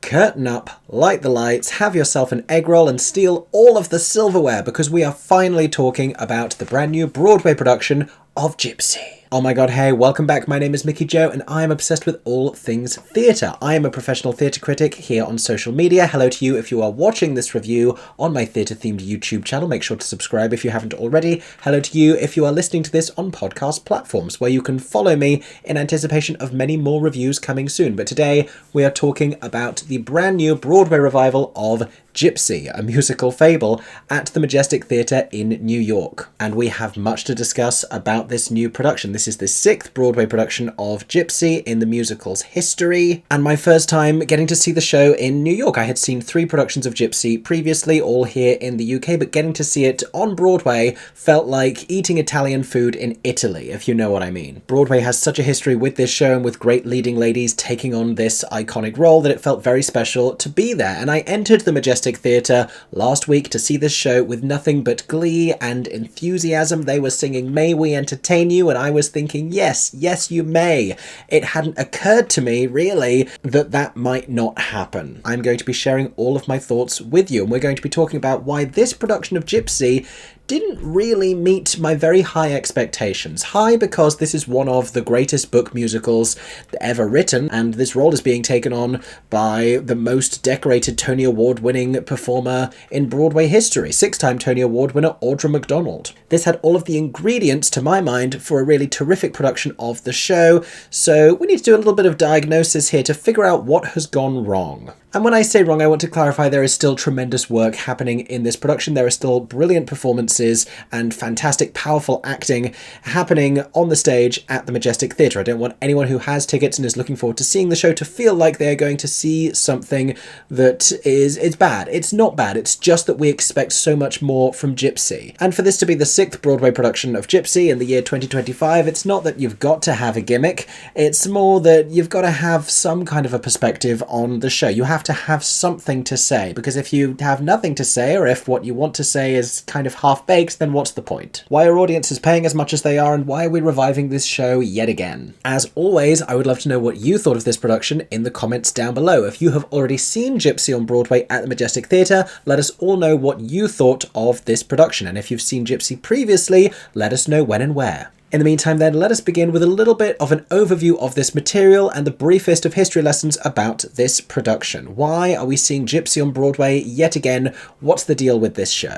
curtain up, light the lights, have yourself an egg roll and steal all of the silverware because we are finally talking about the brand new Broadway production of GYPSY. Oh my god, hey, welcome back. My name is Mickey Joe and I am obsessed with all things theatre. I am a professional theatre critic here on social media. Hello to you if you are watching this review on my theatre-themed YouTube channel. Make sure to subscribe if you haven't already. Hello to you if you are listening to this on podcast platforms where you can follow me in anticipation of many more reviews coming soon. But today we are talking about the brand new Broadway revival of GYPSY, a musical fable at the Majestic Theatre in New York. And we have much to discuss about this new production. This is the 6th Broadway production of GYPSY in the musical's history, and my first time getting to see the show in New York. I had seen 3 productions of GYPSY previously, all here in the UK, but getting to see it on Broadway felt like eating Italian food in Italy, if you know what I mean. Broadway has such a history with this show and with great leading ladies taking on this iconic role that it felt very special to be there, and I entered the Majestic Theatre last week to see this show with nothing but glee and enthusiasm. They were singing "May We Entertain You" and I was thinking, yes, you may. It hadn't occurred to me, really, that that might not happen. I'm going to be sharing all of my thoughts with you, and we're going to be talking about why this production of GYPSY didn't really meet my very high expectations. High because this is one of the greatest book musicals ever written, and this role is being taken on by the most decorated Tony Award-winning performer in Broadway history, 6-time Tony Award winner Audra McDonald. This had all of the ingredients, to my mind, for a really terrific production of the show, so we need to do a little bit of diagnosis here to figure out what has gone wrong. And when I say wrong, I want to clarify there is still tremendous work happening in this production. There are still brilliant performances and fantastic, powerful acting happening on the stage at the Majestic Theatre. I don't want anyone who has tickets and is looking forward to seeing the show to feel like they're going to see something that is bad. It's not bad. It's just that we expect so much more from GYPSY. And for this to be the 6th Broadway production of GYPSY in the year 2025, it's not that you've got to have a gimmick. It's more that you've got to have some kind of a perspective on the show. You have to have something to say, because if you have nothing to say, or if what you want to say is kind of half-baked, then what's the point? Why are audiences paying as much as they are, and why are we reviving this show yet again? As always, I would love to know what you thought of this production in the comments down below. If you have already seen GYPSY on Broadway at the Majestic Theatre, let us all know what you thought of this production, and if you've seen GYPSY previously, let us know when and where. In the meantime then, let us begin with a little bit of an overview of this material and the briefest of history lessons about this production. Why are we seeing GYPSY on Broadway yet again? What's the deal with this show?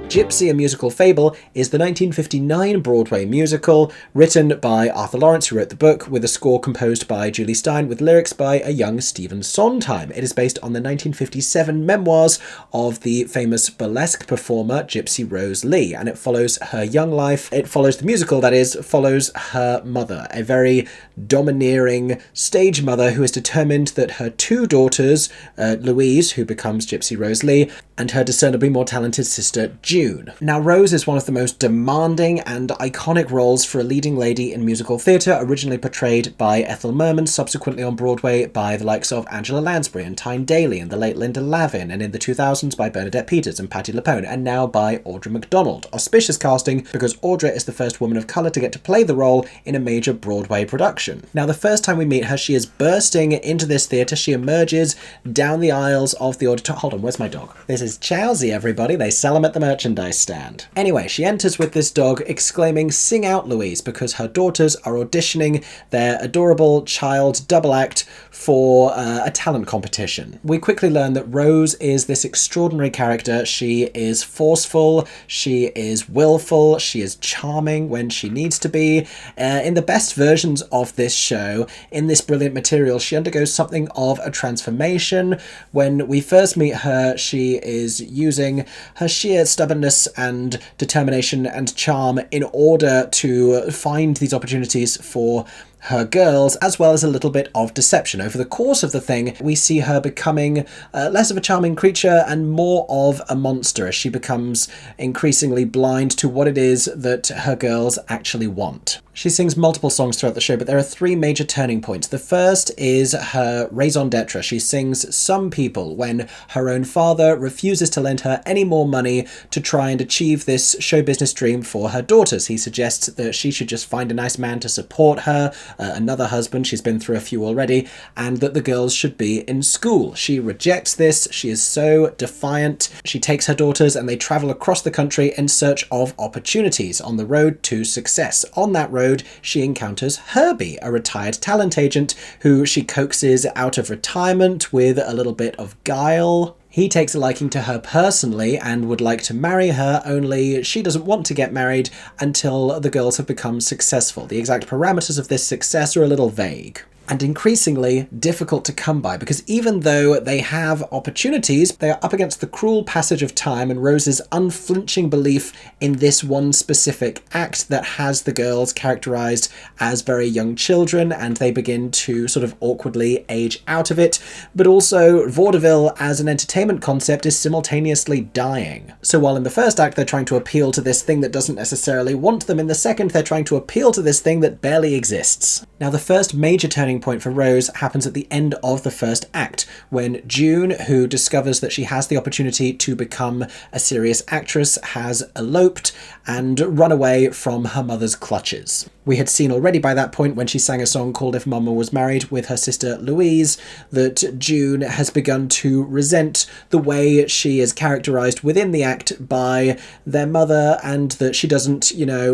GYPSY, a Musical Fable, is the 1959 Broadway musical written by Arthur Laurents, who wrote the book, with a score composed by Jule Styne with lyrics by a young Stephen Sondheim. It is based on the 1957 memoirs of the famous burlesque performer Gypsy Rose Lee, and it follows her young life. It follows the musical, that is, follows her mother, a very domineering stage mother who is determined that her 2 daughters, Louise, who becomes Gypsy Rose Lee, and her discernibly more talented sister, June. Now, Rose is one of the most demanding and iconic roles for a leading lady in musical theatre, originally portrayed by Ethel Merman, subsequently on Broadway by the likes of Angela Lansbury and Tyne Daly and the late Linda Lavin, and in the 2000s by Bernadette Peters and Patti LuPone, and now by Audra McDonald. Auspicious casting because Audra is the first woman of colour to get to play the role in a major Broadway production. Now, the first time we meet her, she is bursting into this theatre. She emerges down the aisles of the auditorium. Hold on, where's my dog? This is Chowsy, everybody. They sell them at the merchandise stand. Anyway, she enters with this dog exclaiming, "Sing out, Louise," because her daughters are auditioning their adorable child double act for a talent competition. We quickly learn that Rose is this extraordinary character. She is forceful, she is willful, she is charming when she needs to be. In the best versions of this show, in this brilliant material, she undergoes something of a transformation. When we first meet her, she is using her sheer stubbornness and determination and charm in order to find these opportunities for her girls, as well as a little bit of deception. Over the course of the thing, we see her becoming less of a charming creature and more of a monster as she becomes increasingly blind to what it is that her girls actually want. She sings multiple songs throughout the show, but there are 3 major turning points. The first is her raison d'etre. She sings "Some People" when her own father refuses to lend her any more money to try and achieve this show business dream for her daughters. He suggests that she should just find a nice man to support her, another husband, she's been through a few already, and that the girls should be in school. She rejects this. She is so defiant. She takes her daughters and they travel across the country in search of opportunities on the road to success. On that road, she encounters Herbie, a retired talent agent who she coaxes out of retirement with a little bit of guile. He takes a liking to her personally and would like to marry her, only she doesn't want to get married until the girls have become successful. The exact parameters of this success are a little vague, and increasingly difficult to come by, because even though they have opportunities, they are up against the cruel passage of time and Rose's unflinching belief in this one specific act that has the girls characterized as very young children, and they begin to sort of awkwardly age out of it. But also, vaudeville as an entertainment concept is simultaneously dying. So while in the first act they're trying to appeal to this thing that doesn't necessarily want them, in the second they're trying to appeal to this thing that barely exists. Now, the first major turning point for Rose happens at the end of the first act, when June, who discovers that she has the opportunity to become a serious actress, has eloped and run away from her mother's clutches. We had seen already by that point, when she sang a song called If Mama Was Married with her sister Louise, that June has begun to resent the way she is characterized within the act by their mother, and that she doesn't,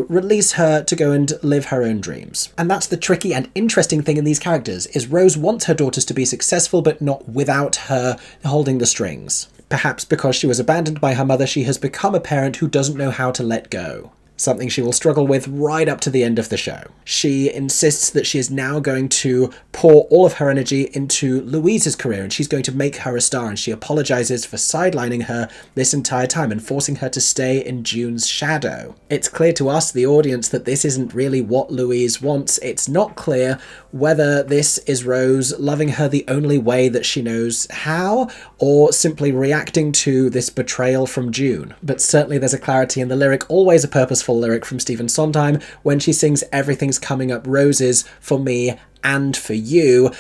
release her to go and live her own dreams. And that's the tricky and interesting thing in these characters, is Rose wants her daughters to be successful, but not without her holding the strings. Perhaps because she was abandoned by her mother, she has become a parent who doesn't know how to let go. Something she will struggle with right up to the end of the show. She insists that she is now going to pour all of her energy into Louise's career, and she's going to make her a star, and she apologizes for sidelining her this entire time and forcing her to stay in June's shadow. It's clear to us, the audience, that this isn't really what Louise wants. It's not clear whether this is Rose loving her the only way that she knows how, or simply reacting to this betrayal from June. But certainly there's a clarity in the lyric, always a purposeful lyric from Stephen Sondheim, when she sings "Everything's coming up roses for me and for you."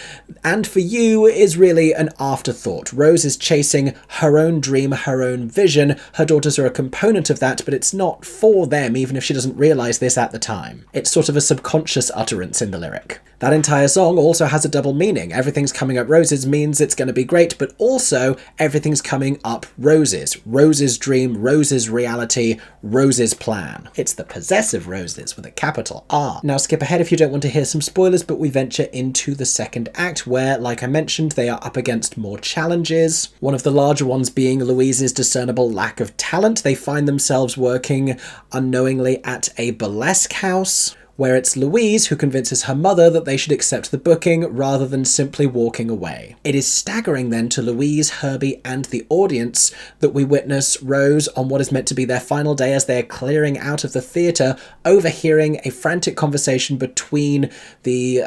And for you is really an afterthought. Rose is chasing her own dream, her own vision. Her daughters are a component of that, but it's not for them, even if she doesn't realize this at the time. It's sort of a subconscious utterance in the lyric. That entire song also has a double meaning. Everything's coming up roses means it's going to be great, but also everything's coming up roses. Rose's dream, Rose's reality, Rose's plan. It's the possessive roses with a capital R. Now skip ahead if you don't want to hear some spoilers, but we venture into the second act, where, like I mentioned, they are up against more challenges. One of the larger ones being Louise's discernible lack of talent. They find themselves working unknowingly at a burlesque house, where it's Louise who convinces her mother that they should accept the booking rather than simply walking away. It is staggering then to Louise, Herbie, and the audience that we witness Rose on what is meant to be their final day as they're clearing out of the theatre, overhearing a frantic conversation between the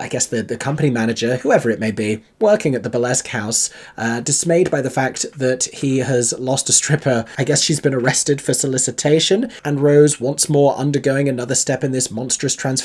company manager, whoever it may be, working at the burlesque house, dismayed by the fact that he has lost a stripper. I guess she's been arrested for solicitation, and Rose, once more undergoing another step in this monstrous transformation,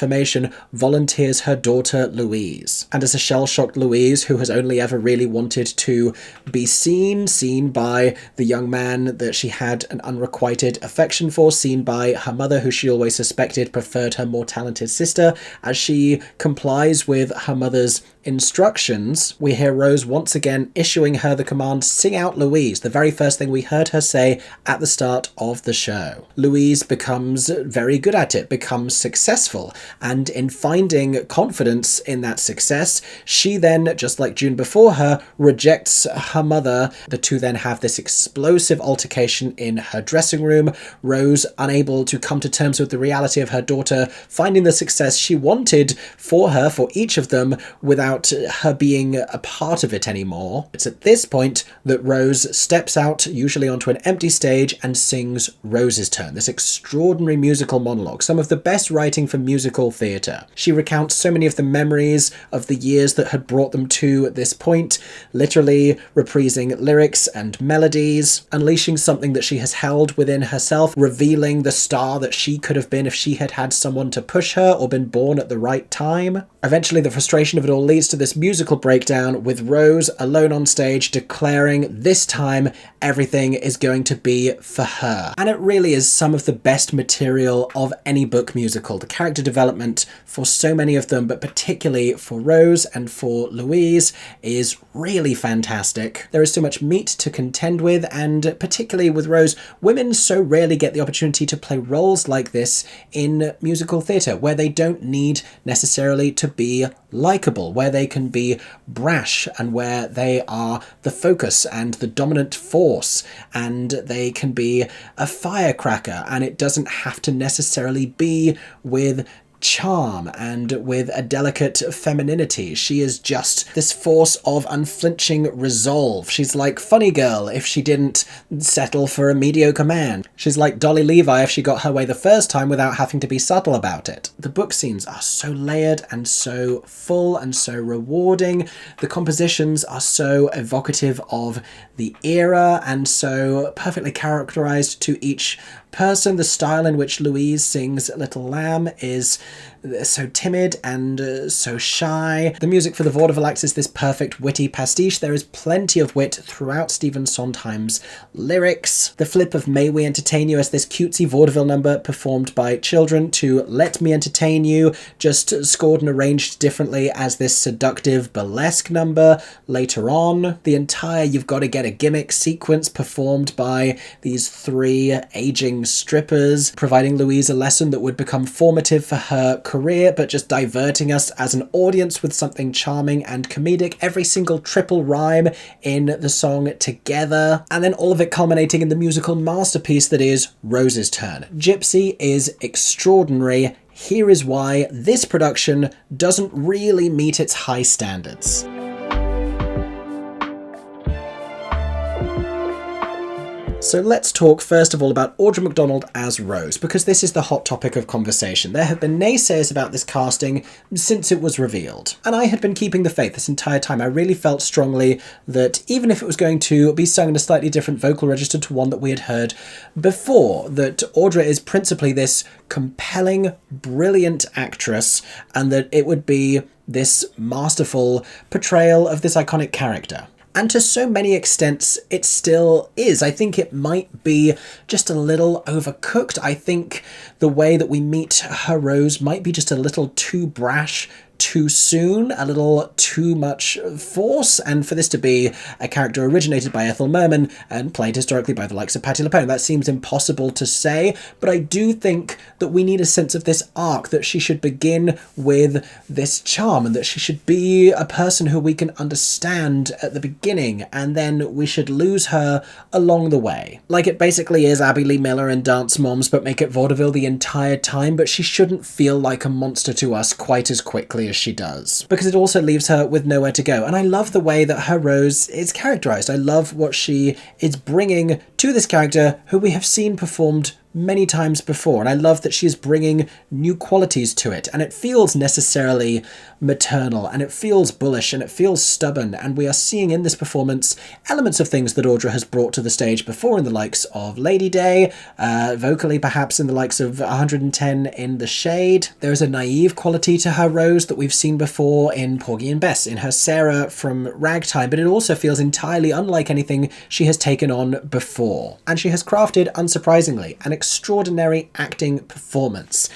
volunteers her daughter Louise. And as a shell-shocked Louise, who has only ever really wanted to be seen by the young man that she had an unrequited affection for, seen by her mother, who she always suspected preferred her more talented sister, as she complies with her mother's instructions, we hear Rose once again issuing her the command, "Sing out Louise," the very first thing we heard her say at the start of the show. Louise becomes very good at it, becomes successful, and in finding confidence in that success, she then, just like June before her, rejects her mother. The two then have this explosive altercation in her dressing room, Rose unable to come to terms with the reality of her daughter finding the success she wanted for her, for each of them, without her being a part of it anymore. It's at this point that Rose steps out, usually onto an empty stage, and sings Rose's Turn, this extraordinary musical monologue, some of the best writing for musical theatre. She recounts so many of the memories of the years that had brought them to this point, literally reprising lyrics and melodies, unleashing something that she has held within herself, revealing the star that she could have been if she had had someone to push her or been born at the right time. Eventually, the frustration of it all leads leads to this musical breakdown with Rose alone on stage declaring this time everything is going to be for her. And it really is some of the best material of any book musical. The character development for so many of them, but particularly for Rose and for Louise, is really fantastic. There is so much meat to contend with, and particularly with Rose, women so rarely get the opportunity to play roles like this in musical theatre, where they don't need necessarily to be likeable, where they can be brash and where they are the focus and the dominant force, and they can be a firecracker, and it doesn't have to necessarily be with charm and with a delicate femininity. She is just this force of unflinching resolve. She's like Funny Girl if she didn't settle for a mediocre man. She's like Dolly Levi if she got her way the first time without having to be subtle about it. The book scenes are so layered and so full and so rewarding. The compositions are so evocative of the era and so perfectly characterized to each person. The style in which Louise sings Little Lamb is so timid and so shy. The music for the vaudeville acts is this perfect witty pastiche. There is plenty of wit throughout Stephen Sondheim's lyrics. The flip of May We Entertain You as this cutesy vaudeville number performed by children to Let Me Entertain You, just scored and arranged differently as this seductive burlesque number later on. The entire You've Got to Get a Gimmick sequence performed by these three aging strippers, providing Louise a lesson that would become formative for her career, but just diverting us as an audience with something charming and comedic. Every single triple rhyme in the song together, and then all of it culminating in the musical masterpiece that is Rose's Turn. GYPSY is extraordinary. Here is why this production doesn't really meet its high standards. So let's talk first of all about Audra McDonald as Rose, because this is the hot topic of conversation. There have been naysayers about this casting since it was revealed, and I had been keeping the faith this entire time. I really felt strongly that even if it was going to be sung in a slightly different vocal register to one that we had heard before, that Audra is principally this compelling, brilliant actress, and that it would be this masterful portrayal of this iconic character. And to so many extents, it still is. I think it might be just a little overcooked. I think the way that we meet her Rose might be just a little too brash, too soon, a little too much force, and for this to be a character originated by Ethel Merman and played historically by the likes of Patti LuPone, that seems impossible to say, but I do think that we need a sense of this arc, that she should begin with this charm, and that she should be a person who we can understand at the beginning, and then we should lose her along the way. Like it basically is Abby Lee Miller and Dance Moms, but make it vaudeville the entire time, but she shouldn't feel like a monster to us quite as quickly as she does, because it also leaves her with nowhere to go. And I love the way that her Rose is characterized. I love what she is bringing to this character who we have seen performed many times before, and I love that she's bringing new qualities to it, and it feels necessarily maternal, and it feels bullish, and it feels stubborn, and we are seeing in this performance elements of things that Audra has brought to the stage before in the likes of Lady Day, vocally perhaps in the likes of 110 in the Shade. There is a naive quality to her Rose that we've seen before in Porgy and Bess, in her Sarah from Ragtime, but it also feels entirely unlike anything she has taken on before, and she has crafted, unsurprisingly, an extraordinary acting performance.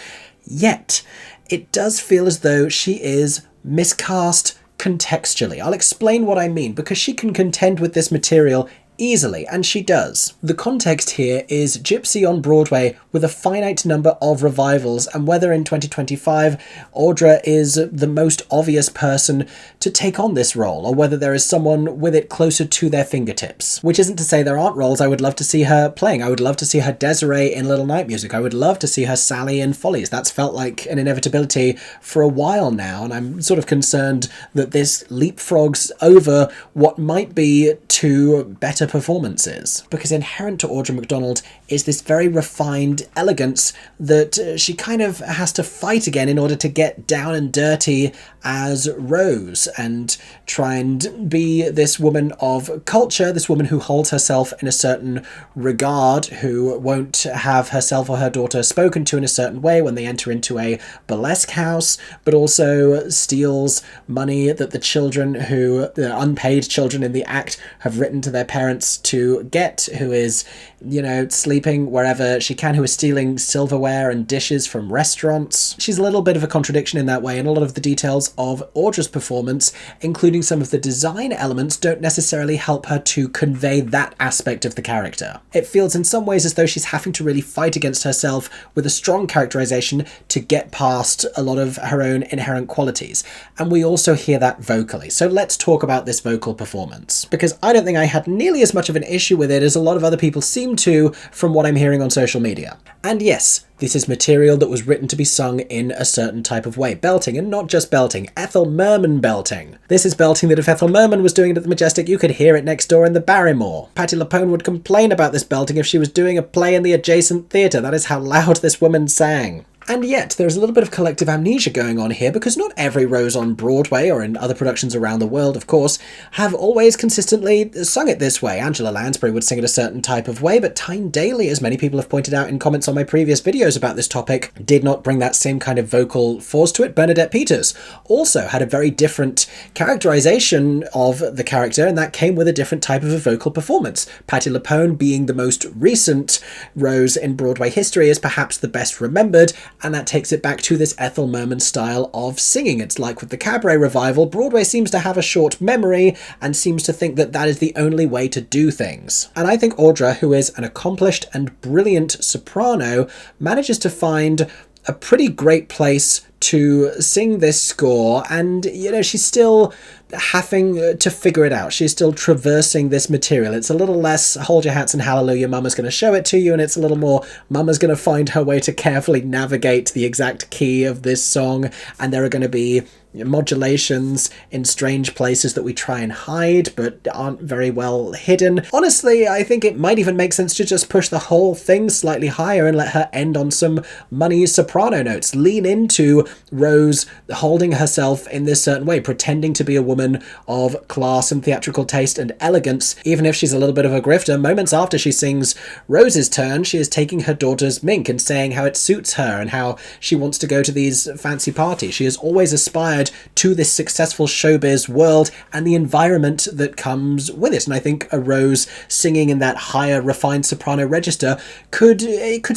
Yet, it does feel as though she is miscast contextually. I'll explain what I mean, because she can contend with this material easily, and she does. The context here is GYPSY on Broadway with a finite number of revivals, and whether in 2025 Audra is the most obvious person to take on this role, or whether there is someone with it closer to their fingertips. Which isn't to say there aren't roles I would love to see her playing. I would love to see her Desiree in Little Night Music. I would love to see her Sally in Follies. That's felt like an inevitability for a while now, and I'm sort of concerned that this leapfrogs over what might be two better theatre performances. Because inherent to Audra McDonald is this very refined elegance that she kind of has to fight again in order to get down and dirty as Rose and try and be this woman of culture, this woman who holds herself in a certain regard, who won't have herself or her daughter spoken to in a certain way when they enter into a burlesque house, but also steals money that the children the unpaid children in the act have written to their parents to get, who is, you know, sleeping wherever she can, who is stealing silverware and dishes from restaurants. She's a little bit of a contradiction in that way, and a lot of the details of Audra's performance, including some of the design elements, don't necessarily help her to convey that aspect of the character. It feels in some ways as though she's having to really fight against herself with a strong characterization to get past a lot of her own inherent qualities, and we also hear that vocally. So let's talk about this vocal performance, because I don't think I had nearly as much of an issue with it as a lot of other people seem to from what I'm hearing on social media. And yes, this is material that was written to be sung in a certain type of way. Belting, and not just belting, Ethel Merman belting. This is belting that if Ethel Merman was doing it at the Majestic, you could hear it next door in the Barrymore. Patti LuPone would complain about this belting if she was doing a play in the adjacent theatre. That is how loud this woman sang. And yet, there's a little bit of collective amnesia going on here, because not every Rose on Broadway, or in other productions around the world, of course, have always consistently sung it this way. Angela Lansbury would sing it a certain type of way, but Tyne Daly, as many people have pointed out in comments on my previous videos about this topic, did not bring that same kind of vocal force to it. Bernadette Peters also had a very different characterization of the character, and that came with a different type of a vocal performance. Patti LuPone, being the most recent Rose in Broadway history, is perhaps the best remembered, and that takes it back to this Ethel Merman style of singing. It's like with the Cabaret revival, Broadway seems to have a short memory and seems to think that that is the only way to do things. And I think Audra, who is an accomplished and brilliant soprano, manages to find a pretty great place to sing this score, and you know, she's still having to figure it out. She's still traversing this material. It's a little less hold your hats and hallelujah, mama's going to show it to you, and it's a little more mama's going to find her way to carefully navigate the exact key of this song, and there are going to be modulations in strange places that we try and hide but aren't very well hidden. Honestly, I think it might even make sense to just push the whole thing slightly higher and let her end on some money soprano notes. Lean into Rose holding herself in this certain way, pretending to be a woman of class and theatrical taste and elegance, even if she's a little bit of a grifter. Moments after she sings Rose's turn, she is taking her daughter's mink and saying how it suits her and how she wants to go to these fancy parties. She has always aspired to this successful showbiz world and the environment that comes with it. And I think a Rose singing in that higher refined soprano register could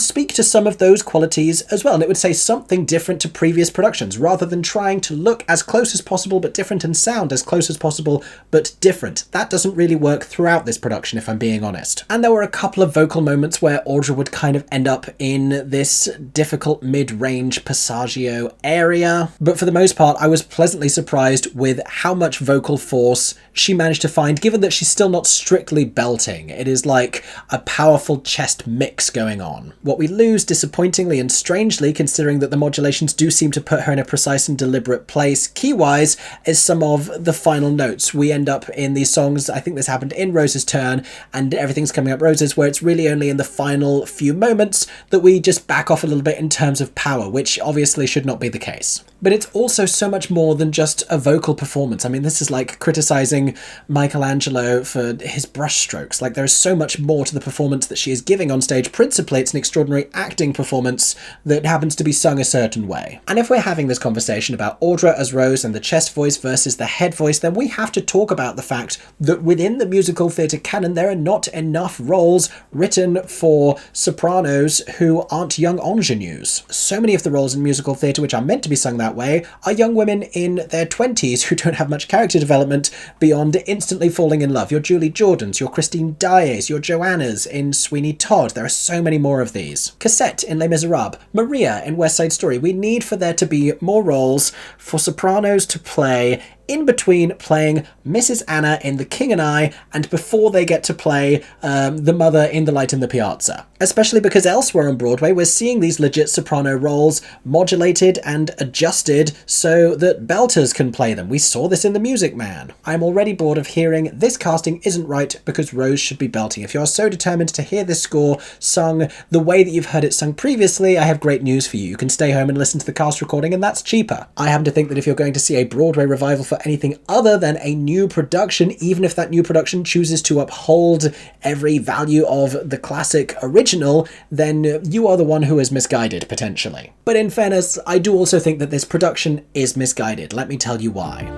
speak to some of those qualities as well. And it would say something different to previous productions, rather than trying to look as close as possible but different and sound as close as possible but different. That doesn't really work throughout this production, if I'm being honest. And there were a couple of vocal moments where Audra would kind of end up in this difficult mid-range passaggio area. But for the most part, I was pleasantly surprised with how much vocal force she managed to find, given that she's still not strictly belting. It is like a powerful chest mix going on. What we lose, disappointingly and strangely, considering that the modulations do seem to put her in a precise and deliberate place key-wise, is some of the final notes. We end up in these songs, I think this happened in Rose's turn, and Everything's Coming Up Roses, where it's really only in the final few moments that we just back off a little bit in terms of power, which obviously should not be the case. But it's also so much more than just a vocal performance. I mean, this is like criticizing Michelangelo for his brushstrokes. Like, there is so much more to the performance that she is giving on stage. Principally, it's an extraordinary acting performance that happens to be sung a certain way. And if we're having this conversation about Audra as Rose and the chest voice versus the head voice, then we have to talk about the fact that within the musical theatre canon, there are not enough roles written for sopranos who aren't young ingenues. So many of the roles in musical theatre which are meant to be sung that way are young women in their 20s who don't have much character development beyond instantly falling in love. Your Julie Jordans, your Christine Dyes, your Joannas in Sweeney Todd. There are so many more of these. Cassette in Les Miserables, Maria in West Side Story. We need for there to be more roles for sopranos to play in between playing Mrs. Anna in The King and I, and before they get to play the mother in The Light in the Piazza. Especially because elsewhere on Broadway, we're seeing these legit soprano roles modulated and adjusted so that belters can play them. We saw this in The Music Man. I'm already bored of hearing this casting isn't right because Rose should be belting. If you're so determined to hear this score sung the way that you've heard it sung previously, I have great news for you. You can stay home and listen to the cast recording, and that's cheaper. I happen to think that if you're going to see a Broadway revival for anything other than a new production, even if that new production chooses to uphold every value of the classic original, then you are the one who is misguided, potentially. But in fairness, I do also think that this production is misguided. Let me tell you why.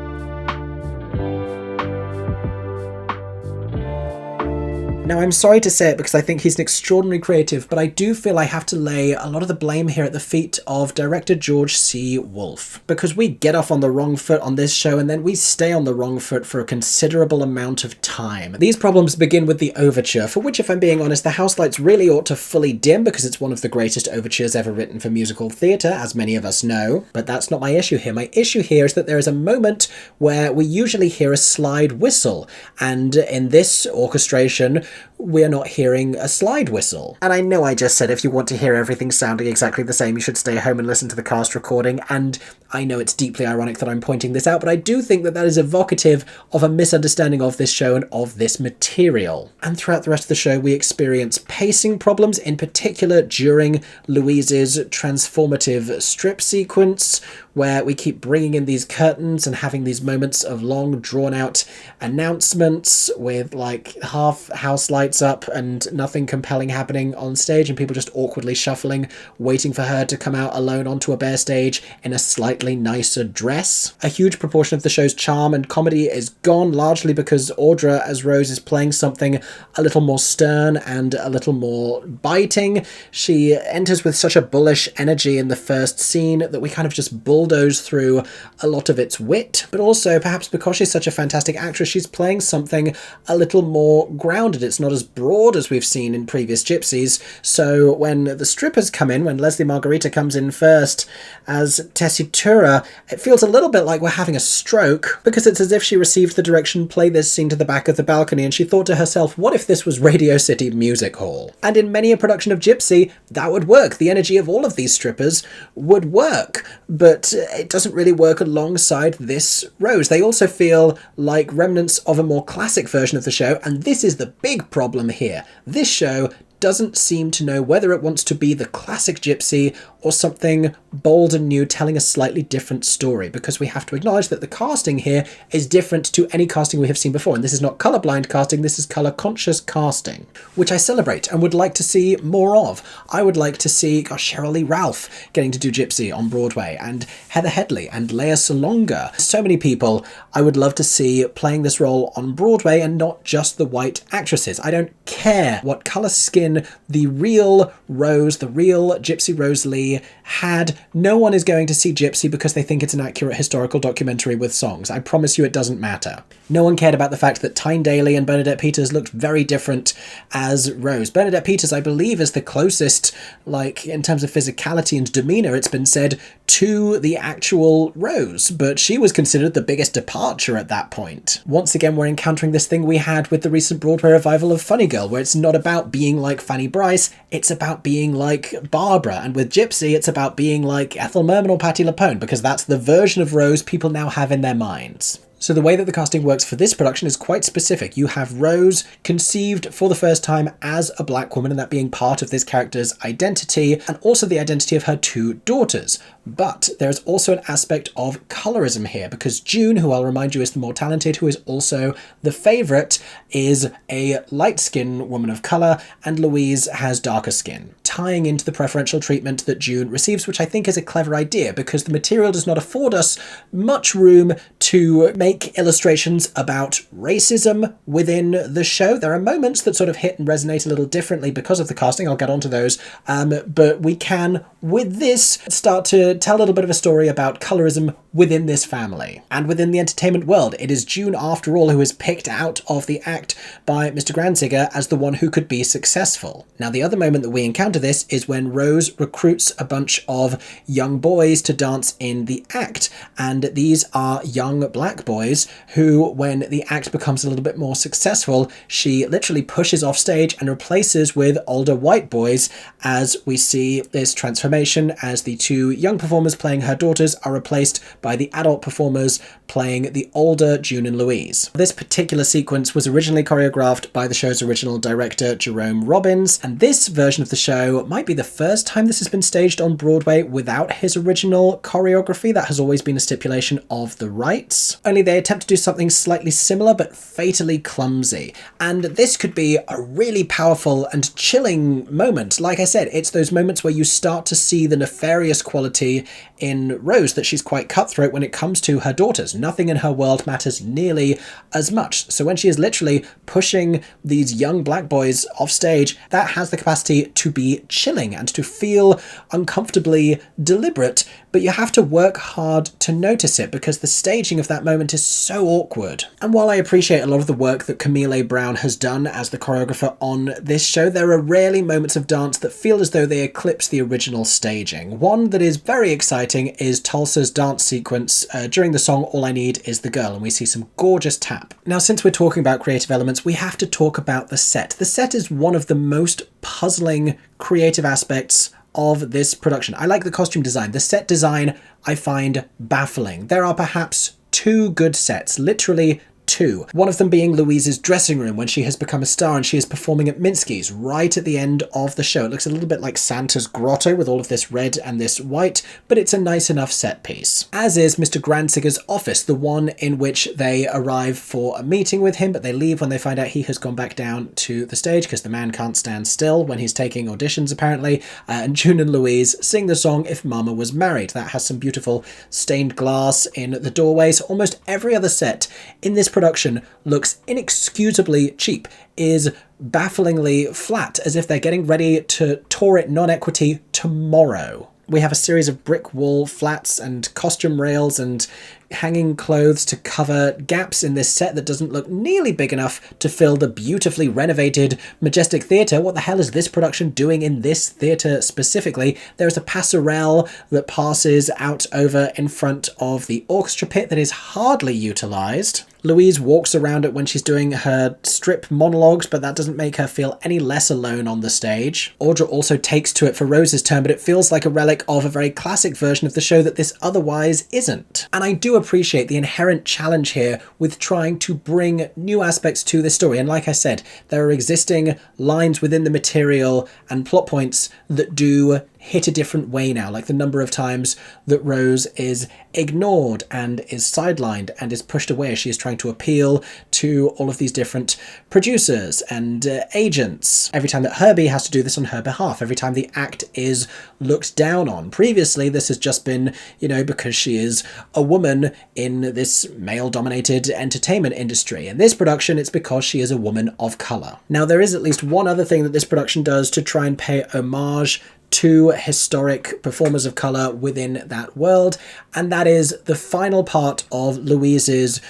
Now, I'm sorry to say it because I think he's an extraordinary creative, but I do feel I have to lay a lot of the blame here at the feet of director George C. Wolfe, because we get off on the wrong foot on this show and then we stay on the wrong foot for a considerable amount of time. These problems begin with the overture, for which, if I'm being honest, the house lights really ought to fully dim because it's one of the greatest overtures ever written for musical theatre, as many of us know. But that's not my issue here. My issue here is that there is a moment where we usually hear a slide whistle, and in this orchestration, we're not hearing a slide whistle. And I know I just said if you want to hear everything sounding exactly the same, you should stay home and listen to the cast recording, and I know it's deeply ironic that I'm pointing this out, but I do think that that is evocative of a misunderstanding of this show and of this material. And throughout the rest of the show, we experience pacing problems, in particular during Louise's transformative strip sequence, where we keep bringing in these curtains and having these moments of long drawn-out announcements with like half house lights up and nothing compelling happening on stage, and people just awkwardly shuffling, waiting for her to come out alone onto a bare stage in a slightly nicer dress. A huge proportion of the show's charm and comedy is gone, largely because Audra as Rose is playing something a little more stern and a little more biting. She enters with such a bullish energy in the first scene that we kind of just bulldoze through a lot of its wit, but also perhaps because she's such a fantastic actress, she's playing something a little more grounded. It's not as broad as we've seen in previous Gypsies, so when the strippers come in, when Lesli Margherita comes in first as Tessie Tura, it feels a little bit like we're having a stroke, because it's as if she received the direction, play this scene to the back of the balcony, and she thought to herself, what if this was Radio City Music Hall? And in many a production of Gypsy, that would work. The energy of all of these strippers would work, but it doesn't really work alongside this Rose. They also feel like remnants of a more classic version of the show, and this is the big problem here. This show doesn't seem to know whether it wants to be the classic Gypsy or something bold and new, telling a slightly different story, because we have to acknowledge that the casting here is different to any casting we have seen before, and this is not colourblind casting, this is colour-conscious casting, which I celebrate and would like to see more of. I would like to see, Cheryl Lee Ralph getting to do Gypsy on Broadway, and Heather Headley and Lea Salonga. So many people I would love to see playing this role on Broadway, and not just the white actresses. I don't care what colour skin the real Rose, the real Gypsy Rose Lee had. No one is going to see Gypsy because they think it's an accurate historical documentary with songs. I promise you it doesn't matter. No one cared about the fact that Tyne Daly and Bernadette Peters looked very different as Rose. Bernadette Peters, I believe, is the closest, like, in terms of physicality and demeanour, it's been said, to the actual Rose, but she was considered the biggest departure at that point. Once again, we're encountering this thing we had with the recent Broadway revival of Funny Girl, where it's not about being like Fanny Bryce, it's about being like Barbara, and with Gypsy, it's about being like Ethel Merman or Patti LuPone, because that's the version of Rose people now have in their minds. So the way that the casting works for this production is quite specific. You have Rose conceived for the first time as a black woman, and that being part of this character's identity, and also the identity of her two daughters. But there's also an aspect of colorism here, because June, who I'll remind you is the more talented, who is also the favourite, is a light-skinned woman of colour, and Louise has darker skin, tying into the preferential treatment that June receives, which I think is a clever idea, because the material does not afford us much room to make illustrations about racism within the show. There are moments that sort of hit and resonate a little differently because of the casting. I'll get onto those. But we can, with this, start to tell a little bit of a story about colorism within this family and within the entertainment world. It is June, after all, who is picked out of the act by Mr. Granziger as the one who could be successful. Now, the other moment that we encounter this is when Rose recruits a bunch of young boys to dance in the act, and these are young black boys who, when the act becomes a little bit more successful, she literally pushes off stage and replaces with older white boys, as we see this transformation as the two young performers playing her daughters are replaced by the adult performers playing the older June and Louise. This particular sequence was originally choreographed by the show's original director Jerome Robbins, and this version of the show might be the first time this has been staged on Broadway without his original choreography. That has always been a stipulation of the rights. Only they attempt to do something slightly similar but fatally clumsy. And this could be a really powerful and chilling moment. Like I said, it's those moments where you start to see the nefarious quality in Rose, that she's quite cutthroat when it comes to her daughters. Nothing in her world matters nearly as much. So when she is literally pushing these young black boys off stage, that has the capacity to be chilling and to feel uncomfortably deliberate, but you have to work hard to notice it because the staging of that moment is so awkward. And while I appreciate a lot of the work that Camille Brown has done as the choreographer on this show, there are rarely moments of dance that feel as though they eclipse the original staging. One that is very exciting is Tulsa's dance sequence during the song All I Need Is the Girl, and we see some gorgeous tap. Now, since we're talking about creative elements, we have to talk about the set. The set is one of the most puzzling creative aspects of this production. I like the costume design. The set design I find baffling. There are perhaps two good sets, literally two. One of them being Louise's dressing room when she has become a star and she is performing at Minsky's right at the end of the show. It looks a little bit like Santa's grotto with all of this red and this white, but it's a nice enough set piece. As is Mr. Granziger's office, the one in which they arrive for a meeting with him, but they leave when they find out he has gone back down to the stage because the man can't stand still when he's taking auditions, apparently. And June and Louise sing the song If Mama Was Married. That has some beautiful stained glass in the doorways. Almost every other set in this production looks inexcusably cheap, is bafflingly flat, as if they're getting ready to tour it non-equity tomorrow. We have a series of brick wall flats and costume rails and hanging clothes to cover gaps in this set that doesn't look nearly big enough to fill the beautifully renovated Majestic Theatre. What the hell is this production doing in this theatre specifically? There is a passerelle that passes out over in front of the orchestra pit that is hardly utilised. Louise walks around it when she's doing her strip monologues, but that doesn't make her feel any less alone on the stage. Audra also takes to it for Rose's turn, but it feels like a relic of a very classic version of the show that this otherwise isn't. And I do appreciate the inherent challenge here with trying to bring new aspects to this story. And like I said, there are existing lines within the material and plot points that do hit a different way now, like the number of times that Rose is ignored and is sidelined and is pushed away as she is trying to appeal to all of these different producers and agents. Every time that Herbie has to do this on her behalf, every time the act is looked down on. Previously, this has just been, because she is a woman in this male-dominated entertainment industry. In this production, it's because she is a woman of colour. Now, there is at least one other thing that this production does to try and pay homage to historic performers of colour within that world, and that is the final part of Louise's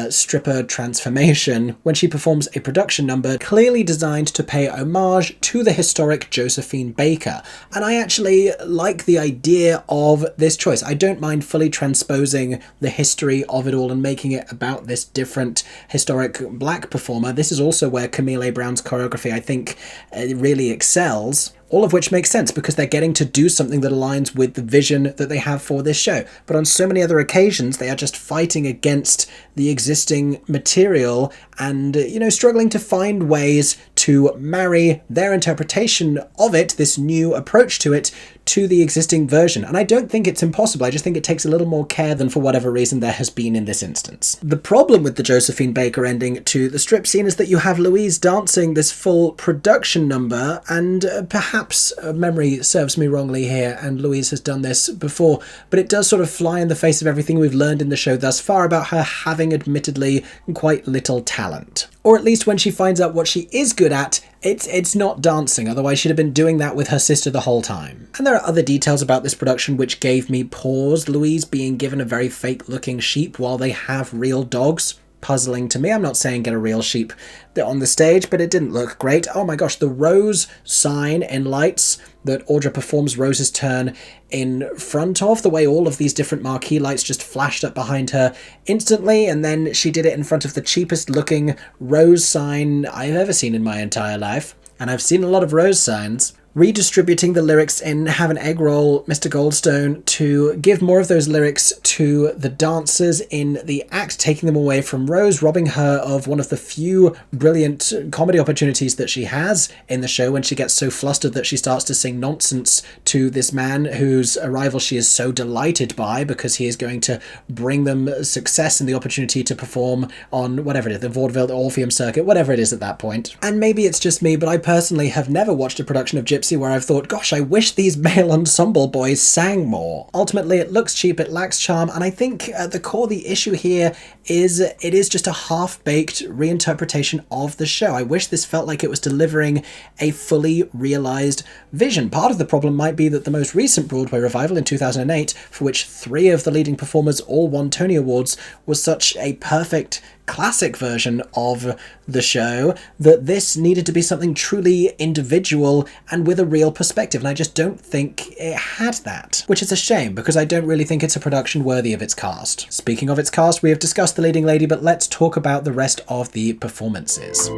stripper transformation when she performs a production number clearly designed to pay homage to the historic Josephine Baker. And I actually like the idea of this choice. I don't mind fully transposing the history of it all and making it about this different historic black performer. This is also where Camille Brown's choreography, I think, really excels. All of which makes sense because they're getting to do something that aligns with the vision that they have for this show. But on so many other occasions, they are just fighting against the existing material and, struggling to find ways to marry their interpretation of it, this new approach to it, to the existing version. And I don't think it's impossible. I just think it takes a little more care than for whatever reason there has been in this instance. The problem with the Josephine Baker ending to the strip scene is that you have Louise dancing this full production number, and perhaps memory serves me wrongly here, and Louise has done this before, but it does sort of fly in the face of everything we've learned in the show thus far about her having admittedly quite little talent. Or at least when she finds out what she is good at, It's not dancing, otherwise she'd have been doing that with her sister the whole time. And there are other details about this production which gave me pause. Louise being given a very fake-looking sheep while they have real dogs. Puzzling to me. I'm not saying get a real sheep on the stage, but it didn't look great. Oh my gosh, the Rose sign in lights that Audra performs Rose's turn in front of, the way all of these different marquee lights just flashed up behind her instantly, and then she did it in front of the cheapest looking Rose sign I've ever seen in my entire life. And I've seen a lot of Rose signs. Redistributing the lyrics in Have an Egg Roll, Mr. Goldstone, to give more of those lyrics to the dancers in the act, taking them away from Rose, robbing her of one of the few brilliant comedy opportunities that she has in the show when she gets so flustered that she starts to sing nonsense to this man whose arrival she is so delighted by because he is going to bring them success and the opportunity to perform on whatever it is, the vaudeville, the Orpheum circuit, whatever it is at that point. And maybe it's just me, but I personally have never watched a production of GYPSY where I've thought, gosh, I wish these male ensemble boys sang more. Ultimately, it looks cheap, it lacks charm, and I think at the core the issue here is it is just a half-baked reinterpretation of the show. I wish this felt like it was delivering a fully realised vision. Part of the problem might be that the most recent Broadway revival in 2008, for which 3 of the leading performers all won Tony Awards, was such a perfect classic version of the show that this needed to be something truly individual and with a real perspective, and I just don't think it had that, which is a shame because I don't really think it's a production worthy of its cast. Speaking of its cast, we have discussed the leading lady, but let's talk about the rest of the performances.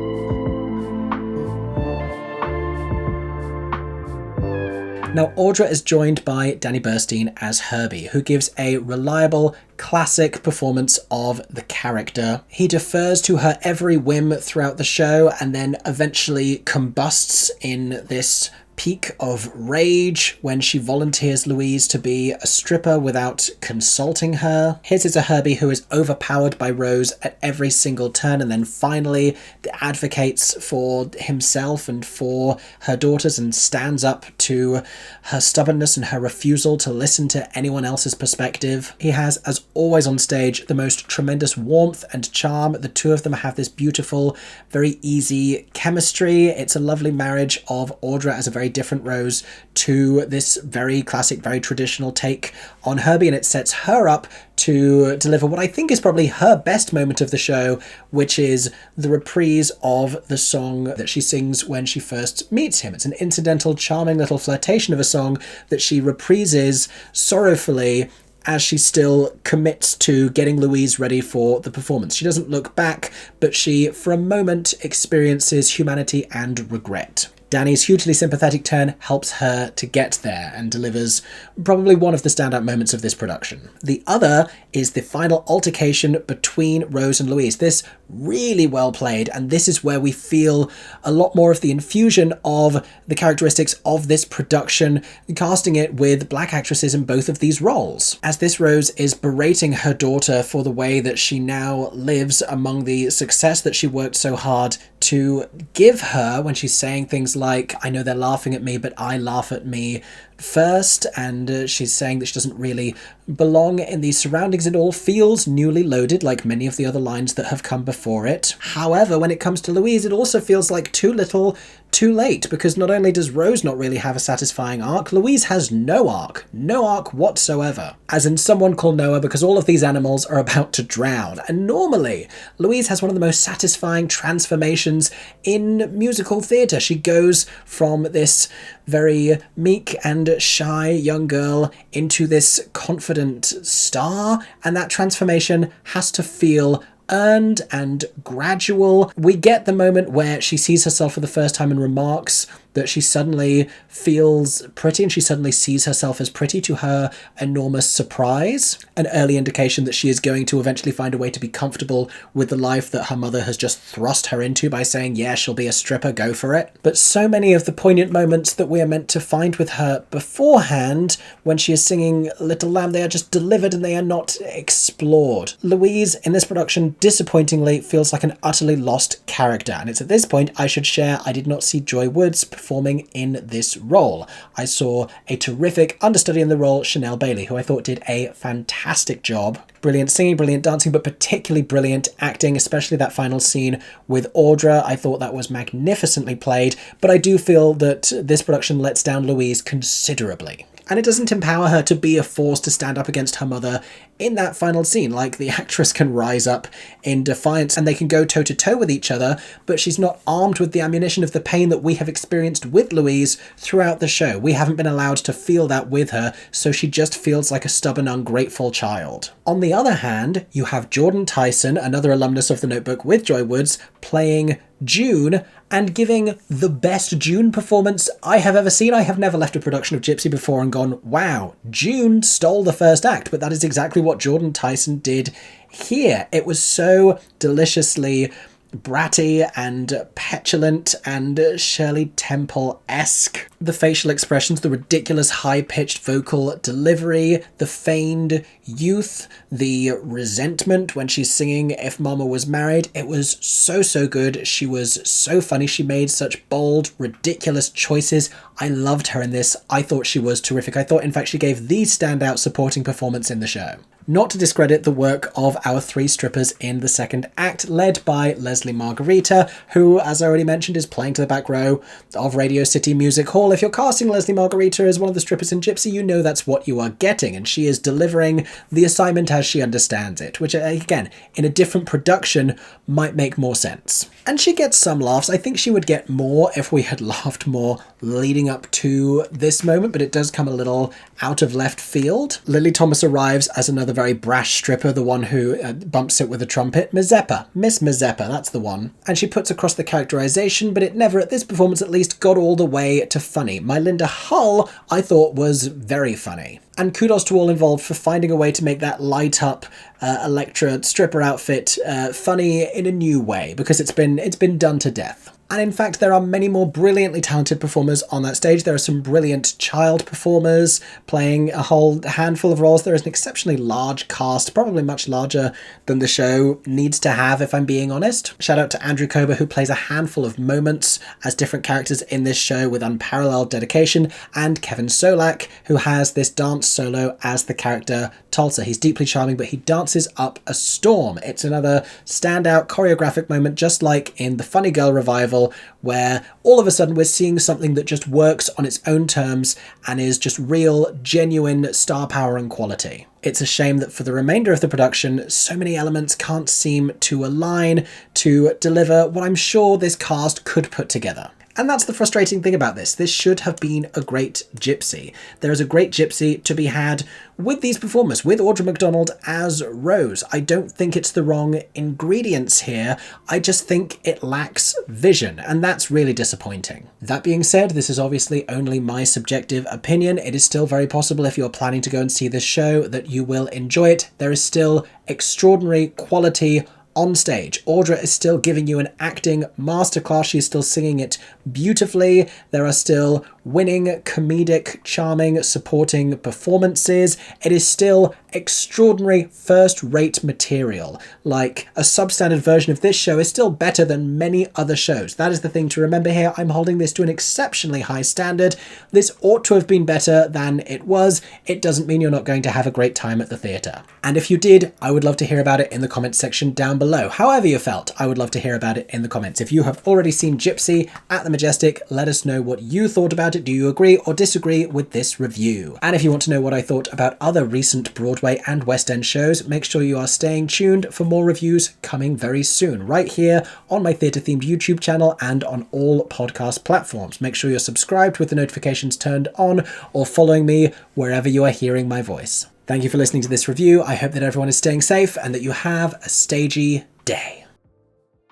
Now, Audra is joined by Danny Burstein as Herbie, who gives a reliable, classic performance of the character. He defers to her every whim throughout the show and then eventually combusts in this peak of rage when she volunteers Louise to be a stripper without consulting her. His is a Herbie who is overpowered by Rose at every single turn and then finally advocates for himself and for her daughters and stands up to her stubbornness and her refusal to listen to anyone else's perspective. He has, as always on stage, the most tremendous warmth and charm. The two of them have this beautiful, very easy chemistry. It's a lovely marriage of Audra as a very different Rose to this very classic, very traditional take on Herbie, and it sets her up to deliver what I think is probably her best moment of the show, which is the reprise of the song that she sings when she first meets him. It's an incidental, charming little flirtation of a song that she reprises sorrowfully as she still commits to getting Louise ready for the performance. She doesn't look back, but she, for a moment, experiences humanity and regret. Danny's hugely sympathetic turn helps her to get there and delivers probably one of the standout moments of this production. The other is the final altercation between Rose and Louise. This really well played, and this is where we feel a lot more of the infusion of the characteristics of this production, casting it with black actresses in both of these roles. As this Rose is berating her daughter for the way that she now lives among the success that she worked so hard to give her, when she's saying things like, I know they're laughing at me, but I laugh at me first, and she's saying that she doesn't really belong in these surroundings. It all feels newly loaded, like many of the other lines that have come before it. However, when it comes to Louise, it also feels like too little, too late, because not only does Rose not really have a satisfying arc, Louise has no arc whatsoever. As in Someone Called Noah, because all of these animals are about to drown. And normally, Louise has one of the most satisfying transformations in musical theatre. She goes from this very meek and shy young girl into this confident star, and that transformation has to feel earned and gradual. We get the moment where she sees herself for the first time and remarks that she suddenly feels pretty and she suddenly sees herself as pretty, to her enormous surprise. An early indication that she is going to eventually find a way to be comfortable with the life that her mother has just thrust her into by saying, yeah, she'll be a stripper, go for it. But so many of the poignant moments that we are meant to find with her beforehand, when she is singing Little Lamb, they are just delivered and they are not explored. Louise in this production and disappointingly feels like an utterly lost character. And it's at this point I should share I did not see Joy Woods performing in this role. I saw a terrific understudy in the role, Chanel Bailey, who I thought did a fantastic job. Brilliant singing, brilliant dancing, but particularly brilliant acting, especially that final scene with Audra. I thought that was magnificently played, but I do feel that this production lets down Louise considerably. And it doesn't empower her to be a force to stand up against her mother in that final scene. Like, the actress can rise up in defiance and they can go toe-to-toe with each other, but she's not armed with the ammunition of the pain that we have experienced with Louise throughout the show. We haven't been allowed to feel that with her, so she just feels like a stubborn, ungrateful child. On the other hand, you have Jordan Tyson, another alumnus of The Notebook with Joy Woods, playing June and giving the best June performance I have ever seen. I have never left a production of GYPSY before and gone, wow, June stole the first act, but that is exactly what Jordan Tyson did here. It was so deliciously bratty and petulant and Shirley Temple-esque. The facial expressions, the ridiculous high-pitched vocal delivery, the feigned youth, the resentment when she's singing If Mama Was Married. It was so good. She was so funny. She made such bold, ridiculous choices. I loved her in this. I thought she was terrific. I thought, in fact, she gave the standout supporting performance in the show. Not to discredit the work of our three strippers in the second act, led by Lesli Margherita, who, as I already mentioned, is playing to the back row of Radio City Music Hall. If you're casting Lesli Margherita as one of the strippers in GYPSY, you know that's what you are getting, and she is delivering the assignment as she understands it, which, again, in a different production might make more sense. And she gets some laughs. I think she would get more if we had laughed more leading up to this moment, but it does come a little out of left field. Lily Thomas arrives as another very brash stripper, the one who bumps it with a trumpet. Mazeppa. Miss Mazeppa, that's the one. And she puts across the characterization, but it never, at this performance at least, got all the way to funny. Mylinda Hull, I thought, was very funny. And kudos to all involved for finding a way to make that light up Electra stripper outfit funny in a new way, because it's been done to death. And in fact, there are many more brilliantly talented performers on that stage. There are some brilliant child performers playing a whole handful of roles. There is an exceptionally large cast, probably much larger than the show needs to have, if I'm being honest. Shout out to Andrew Kober, who plays a handful of moments as different characters in this show with unparalleled dedication, and Kevin Solak, who has this dance solo as the character Tulsa. He's deeply charming, but he dances up a storm. It's another standout choreographic moment, just like in the Funny Girl revival, where all of a sudden we're seeing something that just works on its own terms and is just real, genuine star power and quality. It's a shame that for the remainder of the production, so many elements can't seem to align to deliver what I'm sure this cast could put together. And that's the frustrating thing about this. This should have been a great GYPSY. There is a great GYPSY to be had with these performers, with Audra McDonald as Rose. I don't think it's the wrong ingredients here. I just think it lacks vision, and that's really disappointing. That being said, this is obviously only my subjective opinion. It is still very possible, if you're planning to go and see this show, that you will enjoy it. There is still extraordinary quality on stage. Audra is still giving you an acting masterclass. She's still singing it beautifully. There are still winning, comedic, charming, supporting performances. It is still extraordinary first-rate material. Like, a substandard version of this show is still better than many other shows. That is the thing to remember here. I'm holding this to an exceptionally high standard. This ought to have been better than it was. It doesn't mean you're not going to have a great time at the theatre. And if you did, I would love to hear about it in the comments section down below. However you felt, I would love to hear about it in the comments. If you have already seen GYPSY at the Majestic, let us know what you thought about it. Do you agree or disagree with this review? And if you want to know what I thought about other recent Broadway and West End shows, make sure you are staying tuned for more reviews coming very soon, right here on my theatre-themed YouTube channel and on all podcast platforms. Make sure you're subscribed with the notifications turned on, or following me wherever you are hearing my voice. Thank you for listening to this review. I hope that everyone is staying safe and that you have a stagey day.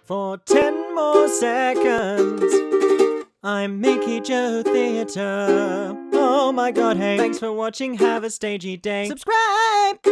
For 10 more seconds, I'm Mickey Joe Theatre. Oh my god, hey, thanks for watching, have a stagey day. Subscribe!